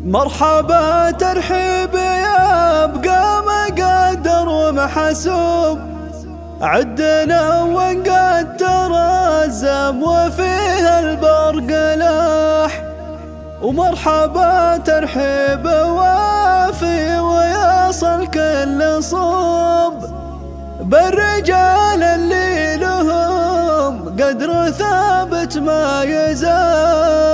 مرحبا ترحيب يا بقى مقدر ومحسوب، عدنا ونقدر الزم وفيه البرق لاح. ومرحبا ترحيب وافي ويصل كل صوب، بالرجال اللي لهم قدر ثابت ما يزاح.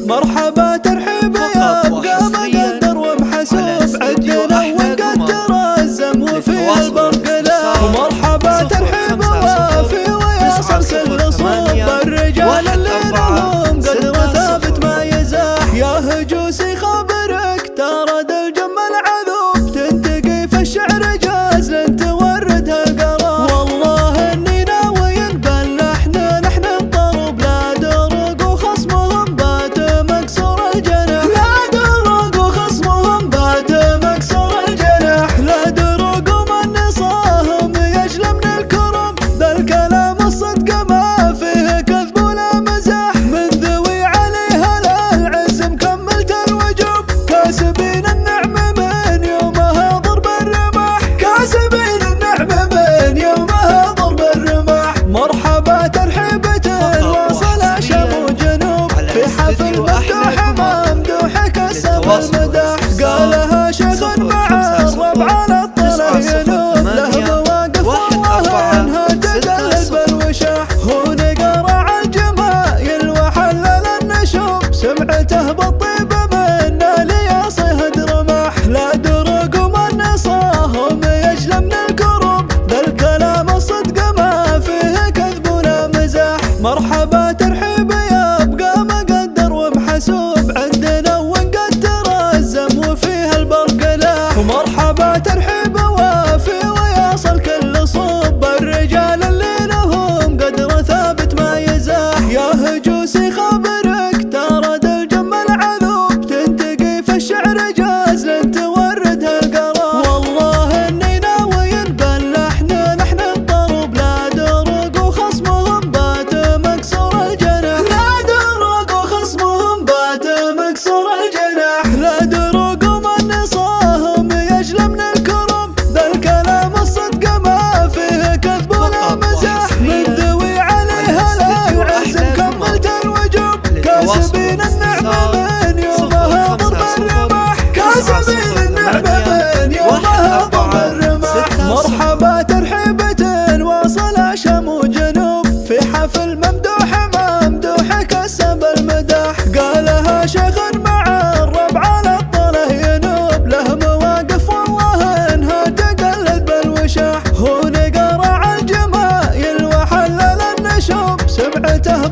مرحبا ترحيب يا بقى مقدر ومحسوب، عدنا ونقدر الزم وفيه البرق لاح. ومرحبا ترحيب وافي ويصل كل صوب، بالرجال اللي لهم قدر ثابت ما يزاح. يا هجوسي خبرك ترى ذا الجم العذوب، تنتقي في الشعر جاز لن تورد هالقرار. والله اني ناوي نبلح نحن نضرب، لا درق وخصمهم بات مكسور الجناح. لا درق وخصمهم بات مكسور الجناح. لا درق ومن نصاهم يجلى من الكرم، ذا الكلام الصدق ما فيه كذب ولا مزاح. من ذوي عليها العز مكملت الوجوب، كاسبين النعمة من يومها ضرب الرماح. كاسبين النعمة من يومها ضرب الرماح. مرحبا ترحيبة واصل شام وجنوب، في حفل مفتوح ممدوح كسب المداح. قالها شيخ مع الربع على الطلع ينوب، له مواقف والله انها تدلل بالوشاح. هو نقرع الجمايل وحلل النشوب، سمعته بالطيب منا لياصي هدر رماح. لا درق ومن نصاهم يجلى من الكروب، ذا الكلام الصدق ما فيه كذب ولا مزاح. مرحبا ترحيب يا بقى مقدر ومحسوب، عندنا ونقدر الزم وفيه البرق لاح. ومرحبا ترحيب وافي ويصل كل صوب، الرجال اللي لهم قدر ثابت ما يزاح. يا هجوسي خبرك ترى ذا الجم العذوب، تنتقي في الشعر جاز لن تورد هالقرار. والله اني ناوي نبلح نحن نضرب، لا درق وخصمهم بات مكسور الجناح. لا درق وخصمهم بات مكسور الجناح. لا درق ومن نصاهم يجلى من الكرم، ذا الكلام الصدق ما فيه كذب ولا مزاح. من ذوي عليها العز مكملت الوجوب، كاسبين النعمة من يومها ضرب الرماح. كاسبين النعمة من يومها ضرب الرماح. مرحبا ترحيبة واصل شام وجنوب، في حفل ممدوح كسب المداح. قالها شيخ مع الربع على الطله ينوب، له مواقف والله انها تقلد بالوشاح. هو نقرع الجمايل وحلل النشوب، سمعته